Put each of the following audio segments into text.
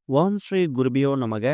ஓம் ஸ்ரீ குருபியோ நமக.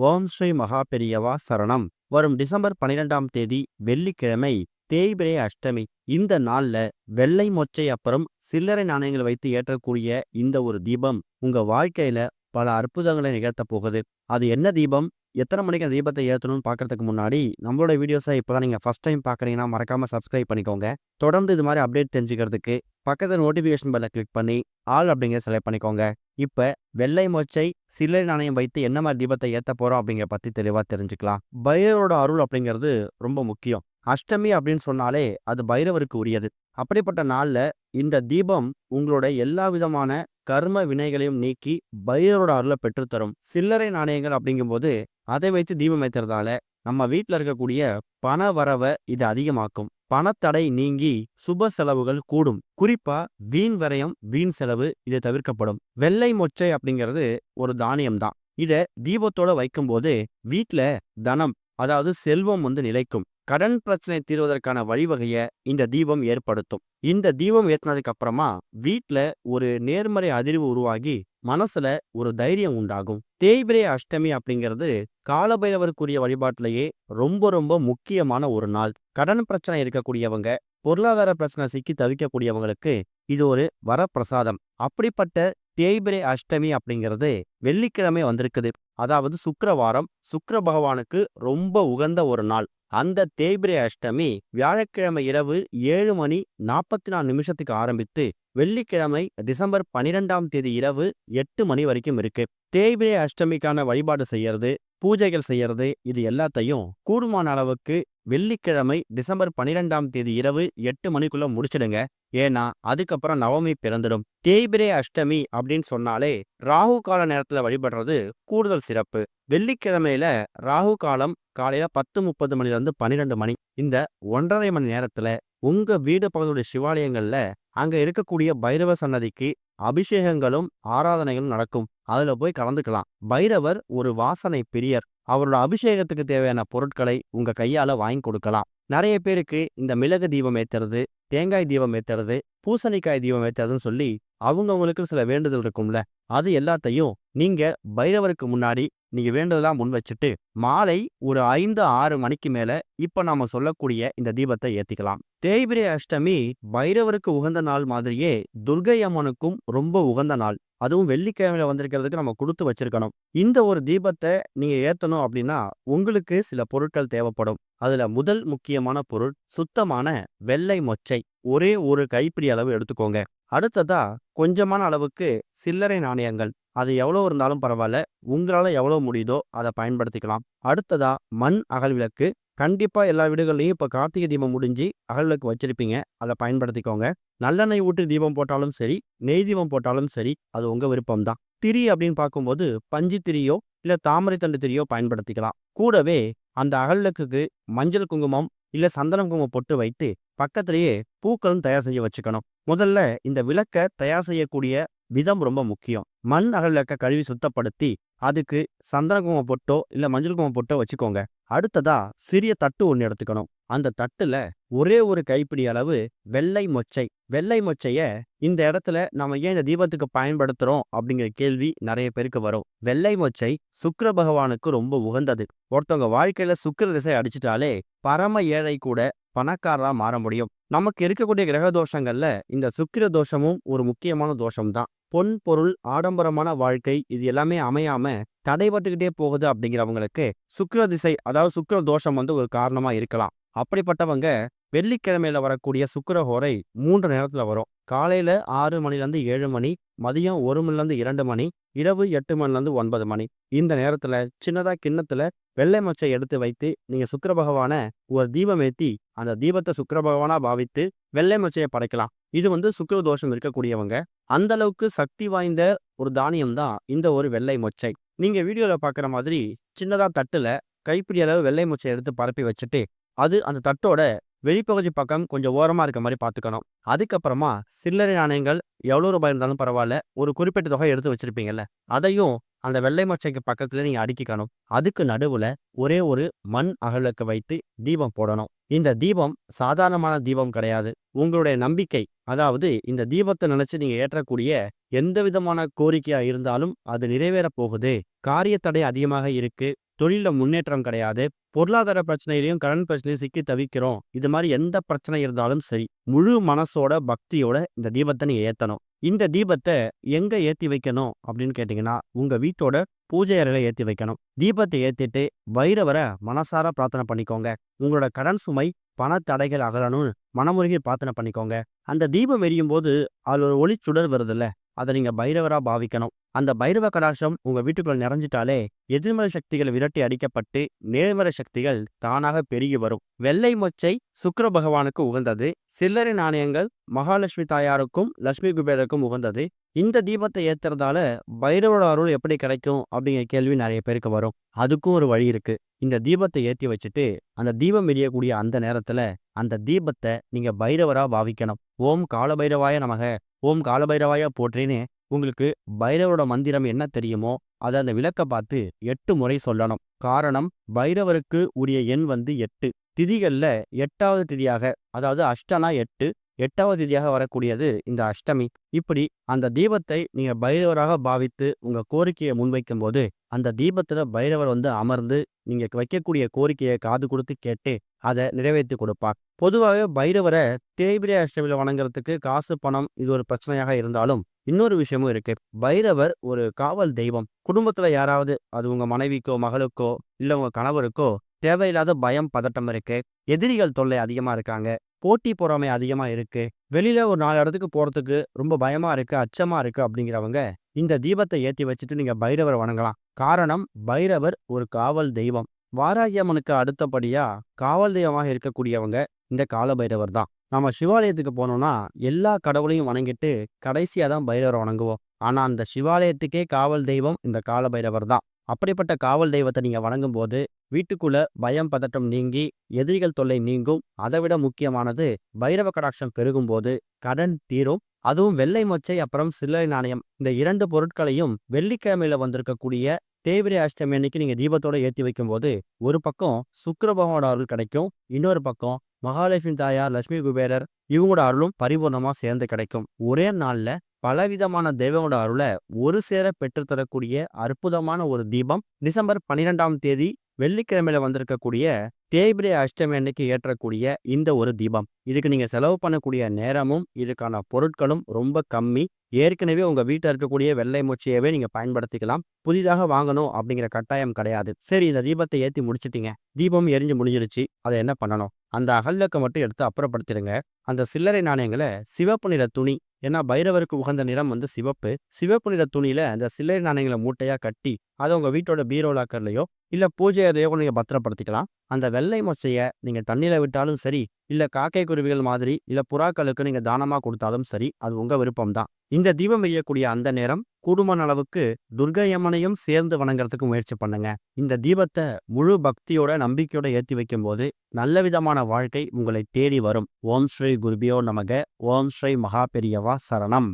ஓம் ஸ்ரீ மகா பெரியவா சரணம். வரும் டிசம்பர் 12ஆம் தேதி வெள்ளிக்கிழமை தேய்பிறை அஷ்டமி. இந்த நாள்ல வெள்ளை மொச்சை அப்புறம் சில்லறை நாணயங்கள் வைத்து ஏற்றக்கூடிய இந்த ஒரு தீபம் உங்க வாழ்க்கையில பல அற்புதங்களை நிகழ்த்த போகுது. அது என்ன தீபம், எத்தனை மணிக்கு அந்த தீபத்தை ஏற்றணும்னு பார்க்கறதுக்கு முன்னாடி நம்மளோட வீடியோஸை இப்போதான் நீங்கள் ஃபர்ஸ்ட் டைம் பார்க்குறீங்கன்னா மறக்காம சப்ஸ்கிரைப் பண்ணிக்கோங்க. தொடர்ந்து இது மாதிரி அப்டேட் தெரிஞ்சுக்கிறதுக்கு பக்கத்தில் நோட்டிஃபிகேஷன் பெல்லை கிளிக் பண்ணி ஆல் அப்படிங்கிற செலக்ட் பண்ணிக்கோங்க. இப்போ வெள்ளை மொச்சை சில்லறை நாணயம் வைத்து என்ன மாதிரி தீபத்தை ஏற்ற போகிறோம் அப்படிங்கிற பற்றி தெளிவாக தெரிஞ்சுக்கலாம். பைரவரோட அருள் அப்படிங்கிறது ரொம்ப முக்கியம். அஷ்டமி அப்படின்னு சொன்னாலே அது பைரவருக்கு உரியது. அப்படிப்பட்ட நாளில் இந்த தீபம் உங்களோட எல்லா விதமான கர்ம வினைகளையும் நீக்கி பைரவரோட அருளை பெற்றுத்தரும். சில்லறை நாணயங்கள் அப்படிங்கும்போது அதை வைத்து தீபம் ஏற்றுறதால நம்ம வீட்டில் இருக்கக்கூடிய பண வரவை இது அதிகமாக்கும். பணத்தடை நீங்கி சுப செலவுகள் கூடும். குறிப்பா வீண் விரயம், வீண் செலவு இது தவிர்க்கப்படும். வெள்ளை மொச்சை அப்படிங்கிறது ஒரு தானியம் தான். இதை தீபத்தோட வைக்கும்போது வீட்டில் தனம், அதாவது செல்வம் நிலைக்கும். கடன் பிரச்சனை தீர்வதற்கான வழிவகையை இந்த தீபம் ஏற்படுத்தும். இந்த தீபம் ஏற்றினதுக்கு அப்புறமா வீட்டில் ஒரு நேர்மறை அதிர்வு உருவாகி மனசுல ஒரு தைரியம் உண்டாகும். தேய்பிறை அஷ்டமி அப்படிங்கிறது காலபைரவருக்குரிய வழிபாட்டிலேயே ரொம்ப ரொம்ப முக்கியமான ஒரு நாள். கடன் பிரச்சனை இருக்கக்கூடியவங்க, பொருளாதார பிரச்சனை சிக்கி தவிக்கக்கூடியவங்களுக்கு இது ஒரு வரப்பிரசாதம். அப்படிப்பட்ட தேய்பிறை அஷ்டமி அப்படிங்கிறது வெள்ளிக்கிழமை வந்திருக்குது. அதாவது சுக்கிரவாரம், சுக்கிர பகவானுக்கு ரொம்ப உகந்த ஒரு நாள். அந்த தேய்பிறை அஷ்டமி வியாழக்கிழமை இரவு 7:44 ஆரம்பித்து வெள்ளிக்கிழமை டிசம்பர் 12ஆம் தேதி இரவு 8 மணி வரைக்கும் இருக்கு. தேய்பிறை அஷ்டமிக்கான வழிபாடு செய்யறது, பூஜைகள் செய்யறது, இது எல்லாத்தையும் கூடுமான அளவுக்கு வெள்ளிக்கிழமை டிசம்பர் 12ஆம் தேதி இரவு 8 மணிக்குள்ள முடிச்சிடுங்க. ஏன்னா அதுக்கப்புறம் நவமி பிறந்துடும். தேய்பிறை அஷ்டமி அப்படின்னு சொன்னாலே ராகு கால நேரத்துல வழிபடுறது கூடுதல் சிறப்பு. வெள்ளிக்கிழமையில ராகு காலம் காலையில 10:30 மணிலிருந்து 12 மணி. இந்த 1.5 மணி நேரத்துல உங்க வீடு பகுதியுடைய சிவாலயங்கள்ல அங்க இருக்கக்கூடிய பைரவ சன்னதிக்கு அபிஷேகங்களும் ஆராதனைகளும் நடக்கும். அதுல போய் கலந்துக்கலாம். பைரவர் ஒரு வாசனை பிரியர். அவரோட அபிஷேகத்துக்கு தேவையான பொருட்களை உங்க கையால வாங்கி கொடுக்கலாம். நிறைய பேருக்கு இந்த மிளகு தீபம் ஏத்துறது, தேங்காய் தீபம் ஏத்துறது, பூசணிக்காய் தீபம் ஏத்துறதுன்னு சொல்லி அவங்கவுங்களுக்கு சில வேண்டுதல் இருக்கும்ல, அது எல்லாத்தையும் நீங்க பைரவருக்கு முன்னாடி நீங்க வேண்டுதலாம் முன் வச்சுட்டு மாலை ஒரு 5-6 மணிக்கு மேல இப்ப நாம சொல்லக்கூடிய இந்த தீபத்தை ஏத்திக்கலாம். தேய்பிறை அஷ்டமி பைரவருக்கு உகந்த நாள் மாதிரியே துர்கை அம்மனுக்கும் ரொம்ப உகந்த நாள். அதுவும் வெள்ளிக்கிழமையில வந்திருக்கிறதுக்கு நம்ம கொடுத்து வச்சிருக்கணும். இந்த ஒரு தீபத்தை நீங்க ஏத்தணும் அப்படின்னா உங்களுக்கு சில பொருட்கள் தேவைப்படும். அதுல முதல் முக்கியமான பொருள் சுத்தமான வெள்ளை மொச்சை. ஒரே ஒரு கைப்பிடி அளவு எடுத்துக்கோங்க. அடுத்ததா கொஞ்சமான அளவுக்கு சில்லறை நாணயங்கள். அது எவ்வளோ இருந்தாலும் பரவாயில்ல, உங்களால எவ்வளோ முடியுதோ அதை பயன்படுத்திக்கலாம். அடுத்ததா மண் அகல் விளக்கு. கண்டிப்பா எல்லா வீடுகள்லையும் இப்ப கார்த்திகை தீபம் முடிஞ்சு அகல் விளக்கு வச்சிருப்பீங்க, அதை பயன்படுத்திக்கோங்க. நல்லெண்ணெய் ஊற்றி தீபம் போட்டாலும் சரி, நெய் தீபம் போட்டாலும் சரி, அது உங்க விருப்பம் தான். திரி அப்படின்னு பார்க்கும்போது பஞ்சு திரியோ இல்ல தாமரை தண்டு திரியோ பயன்படுத்திக்கலாம். கூடவே அந்த அகல் விளக்குக்கு மஞ்சள் குங்குமம் இல்ல சந்தனம் குங்குமம் பொட்டு வைத்து பக்கத்திலேயே பூக்களும் தயார் செஞ்சு வச்சுக்கணும். முதல்ல இந்த விளக்க தயார் செய்யக்கூடிய விதம் ரொம்ப முக்கியம். மண் அகல் விளக்க கழுவி சுத்தப்படுத்தி அதுக்கு சந்தன குங்குமம் பொட்டோ இல்ல மஞ்சள் குங்குமம் பொட்டோ வச்சுக்கோங்க. அடுத்ததா சிறிய தட்டு ஒன்று எடுத்துக்கணும். அந்த தட்டுல ஒரே ஒரு கைப்பிடி அளவு வெள்ளை மொச்சை. வெள்ளை மொச்சைய இந்த இடத்துல நம்ம ஏன் இந்த தீபத்துக்கு பயன்படுத்துறோம் அப்படிங்கிற கேள்வி நிறைய பேருக்கு வரும். வெள்ளை மொச்சை சுக்கிர பகவானுக்கு ரொம்ப உகந்தது. ஒருத்தவங்க வாழ்க்கையில சுக்கிர திசை அடிச்சிட்டாலே பரம ஏழை கூட பணக்காரரா மாற முடியும். நமக்கு இருக்கக்கூடிய கிரக தோஷங்கள்ல இந்த சுக்கிர தோஷமும் ஒரு முக்கியமான தோஷம் தான். பொன் பொருள் ஆடம்பரமான வாழ்க்கை இது எல்லாமே அமையாம தடைபட்டுக்கிட்டே போகுது அப்படிங்கிறவங்களுக்கு சுக்கிர திசை, அதாவது சுக்கிர தோஷம் ஒரு காரணமா இருக்கலாம். அப்படிப்பட்டவங்க வெள்ளிக்கிழமையில வரக்கூடிய சுக்கிரஹோரை 3 நேரத்துல வரும். காலையில 6 மணிலேருந்து 7 மணி, மதியம் 1 மணிலேருந்து 2 மணி, இரவு 8 மணிலேருந்து 9 மணி. இந்த நேரத்துல சின்னதா கிண்ணத்துல வெள்ளை மொச்சை எடுத்து வைத்து நீங்க சுக்கிர பகவான ஒரு தீபம் ஏத்தி அந்த தீபத்தை சுக்கிர பகவானா பாவித்து வெள்ளை மொச்சையை படைக்கலாம். இது சுக்கிர தோஷம் இருக்கக்கூடியவங்க அந்த அளவுக்கு சக்தி வாய்ந்த ஒரு தானியம் தான் இந்த ஒரு வெள்ளை மொச்சை. நீங்க வீடியோல பாக்குற மாதிரி சின்னதா தட்டுல கைப்பிடி அளவு வெள்ளை மொச்சை எடுத்து பரப்பி வச்சுட்டு அது அந்த தட்டோட வெளிப்பகுதி பக்கம் கொஞ்சம் ஓரமா இருக்க மாதிரி பார்த்துக்கணும். அதுக்கப்புறமா சில்லறை நாணயங்கள் எவ்வளோ ரூபாய் இருந்தாலும் பரவாயில்ல, ஒரு குறிப்பிட்ட தொகை எடுத்து வச்சிருப்பீங்கல்ல, அதையும் அந்த வெள்ளை மொச்சைக்கு பக்கத்துல நீங்க அடுக்கிக்கணும். அதுக்கு நடுவுல ஒரே ஒரு மண் அகலுக்கு வைத்து தீபம் போடணும். இந்த தீபம் சாதாரணமான தீபம் கிடையாது. உங்களுடைய நம்பிக்கை, அதாவது இந்த தீபத்தை நினைச்சு நீங்க ஏற்றக்கூடிய எந்த விதமான கோரிக்கையா இருந்தாலும் அது நிறைவேற போகுது. காரிய தடை அதிகமாக இருக்கு, தொழில முன்னேற்றம் கிடையாது, பொருளாதார பிரச்சனையிலையும் கடன் பிரச்சனையும் சிக்கி தவிக்கிறோம். இது மாதிரி எந்த பிரச்சனை இருந்தாலும் சரி, முழு மனசோட பக்தியோட இந்த தீபத்தை நீங்க ஏத்தணும். இந்த தீபத்தை எங்க ஏத்தி வைக்கணும் அப்படின்னு கேட்டீங்கன்னா, உங்க வீட்டோட பூஜை அறையில ஏத்தி வைக்கணும். தீபத்தை ஏத்திட்டு பைரவரை மனசார பிரார்த்தனை பண்ணிக்கோங்க. உங்களோட கடன் சுமை, பண தடைகள் அகலணும்னு மனமுருகி பிரார்த்தனை பண்ணிக்கோங்க. அந்த தீபம் எரியும் போது அதுல ஒரு ஒளி சுடர் வருதுல்ல, அதை நீங்க பைரவரா பாவிக்கணும். அந்த பைரவ கடாட்சம் உங்க வீட்டுக்குள்ள நிறைஞ்சிட்டாலே எதிர்மறை சக்திகள் விரட்டி அடிக்கப்பட்டு நேர்மறை சக்திகள் தானாக பெருகி வரும். வெள்ளை மொச்சை சுக்கிர பகவானுக்கு உகந்தது. சில்லறை நாணயங்கள் மகாலட்சுமி தாயாருக்கும் லட்சுமி குபேரருக்கும் உகந்தது. இந்த தீபத்தை ஏத்துறதால பைரவோட அருள் எப்படி கிடைக்கும் அப்படிங்கிற கேள்வி நிறைய பேருக்கு வரும். அதுக்கும் ஒரு வழி இருக்கு. இந்த தீபத்தை ஏத்தி வச்சுட்டு அந்த தீபம் எரியக்கூடிய அந்த நேரத்துல அந்த தீபத்தை நீங்க பைரவரா பாவிக்கணும். ஓம் காலபைரவாய நமக, ஓம் காலபைரவாய போற்றின்னு உங்களுக்கு பைரவரோட மந்திரம் என்ன தெரியுமோ அதை அந்த விளக்க பார்த்து 8 முறை சொல்லணும். காரணம், பைரவருக்கு உரிய எண் 8. திதிகள்ல 8வது திதியாக, அதாவது அஷ்டனா 8, 8வது திதியாக வரக்கூடியது இந்த அஷ்டமி. இப்படி அந்த தீபத்தை நீங்க பைரவராக பாவித்து உங்க கோரிக்கையை முன்வைக்கும் போது அந்த தீபத்துல பைரவர் அமர்ந்து நீங்க வைக்கக்கூடிய கோரிக்கையை காது கொடுத்து கேட்டு அதை நிறைவேற்றி கொடுப்பார். பொதுவாகவே பைரவரை தேய்பிரை அஷ்டமியில வணங்குறதுக்கு காசு பணம் இது ஒரு பிரச்சனையாக இருந்தாலும் இன்னொரு விஷயமும் இருக்கு. பைரவர் ஒரு காவல் தெய்வம். குடும்பத்துல யாராவது, அது உங்க மனைவிக்கோ மகளுக்கோ இல்ல உங்க கணவருக்கோ தேவையில்லாத பயம் பதட்டம் இருக்கு, எதிரிகள் தொல்லை அதிகமா இருக்காங்க, போட்டி பொறாமை அதிகமா இருக்கு, வெளியில ஒரு 4 இடத்துக்கு போறதுக்கு ரொம்ப பயமா இருக்கு, அச்சமா இருக்கு அப்படிங்கிறவங்க இந்த தீபத்தை ஏத்தி வச்சுட்டு நீங்க பைரவரை வணங்கலாம். காரணம், பைரவர் ஒரு காவல் தெய்வம். வாராகி அம்மனுக்கு அடுத்தபடியா காவல் தெய்வமாக இருக்கக்கூடியவங்க இந்த கால பைரவர் தான். நம்ம சிவாலயத்துக்கு போனோம்னா எல்லா கடவுளையும் வணங்கிட்டு கடைசியா தான் பைரவரை வணங்குவோம். ஆனா அந்த சிவாலயத்துக்கே காவல் தெய்வம் இந்த கால பைரவர் தான். அப்படிப்பட்ட காவல் தெய்வத்தை நீங்க வணங்கும் போது வீட்டுக்குள்ள பயம் பதட்டம் நீங்கி எதிரிகள் தொல்லை நீங்கும். அதை விட முக்கியமானது, பைரவ கடாட்சம் பெருகும் போது கடன் தீரும். அதுவும் வெள்ளை மொச்சை அப்புறம் சில்லறை நாணயம், இந்த 2 பொருட்களையும் வெள்ளிக்கிழமையில வந்திருக்கக்கூடிய தேய்பிரை அஷ்டமி அன்னைக்கு நீங்க தீபத்தோட ஏற்றி வைக்கும் போது ஒரு பக்கம் சுக்கிர பகவானோட அருள் கிடைக்கும், இன்னொரு பக்கம் மகாலட்சுமி தாயார் லட்சுமி குபேரர் இவங்களோட அருளும் பரிபூர்ணமா சேர்ந்து கிடைக்கும். ஒரே நாள்ல பலவிதமான தெய்வங்களோட அருளை ஒரு சேர பெற்றுத்தரக்கூடிய அற்புதமான ஒரு தீபம் டிசம்பர் 12ஆம் தேதி வெள்ளிக்கிழமையில வந்திருக்கக்கூடிய தேய்பிரை அஷ்டமி அன்னைக்கு ஏற்றக்கூடிய இந்த ஒரு தீபம். இதுக்கு நீங்க செலவு பண்ணக்கூடிய நேரமும் இதுக்கான பொருட்களும் ரொம்ப கம்மி. ஏற்கனவே உங்க வீட்டில் இருக்கக்கூடிய வெள்ளை மொச்சையவே நீங்க பயன்படுத்திக்கலாம். புதிதாக வாங்கணும் அப்படிங்கிற கட்டாயம் கிடையாது. சரி, இந்த தீபத்தை ஏற்றி முடிச்சிட்டீங்க, தீபம் எரிஞ்சு முடிஞ்சிருச்சு, அதை என்ன பண்ணணும்? அந்த அகல்விளக்கை மட்டும் எடுத்து அப்புறப்படுத்திடுங்க. அந்த சில்லறை நாணயங்களை சிவப்பு நிற துணி, ஏன்னா பைரவருக்கு உகந்த நிறம் சிவப்பு, சிவப்பு நிற துணியில அந்த சில்லறை நாணயங்களை மூட்டையா கட்டி அதை உங்க வீட்டோட பீரோ லாக்கர்லயோ இல்ல பூஜை அறையோ நீங்க பத்திரப்படுத்திக்கலாம். அந்த வெள்ளை மொச்சைய நீங்க தண்ணியில விட்டாலும் சரி, இல்ல காக்கை குருவிகள் மாதிரி இல்ல புறாக்களுக்கு நீங்க தானமா கொடுத்தாலும் சரி, அது உங்க விருப்பம் தான். இந்த தீபம் எரியக்கூடிய அந்த நேரம் கூடுமான அளவுக்கு துர்க்கை அம்மனையும் சேர்ந்து வணங்குறதுக்கு முயற்சி பண்ணுங்க. இந்த தீபத்தை முழு பக்தியோட நம்பிக்கையோட ஏற்றி வைக்கும் போது நல்ல விதமான வாழ்க்கை உங்களை தேடி வரும். ஓம் ஸ்ரீ குருபியோ நமக. ஓம் ஸ்ரீ மகா பெரியவா சரணம்.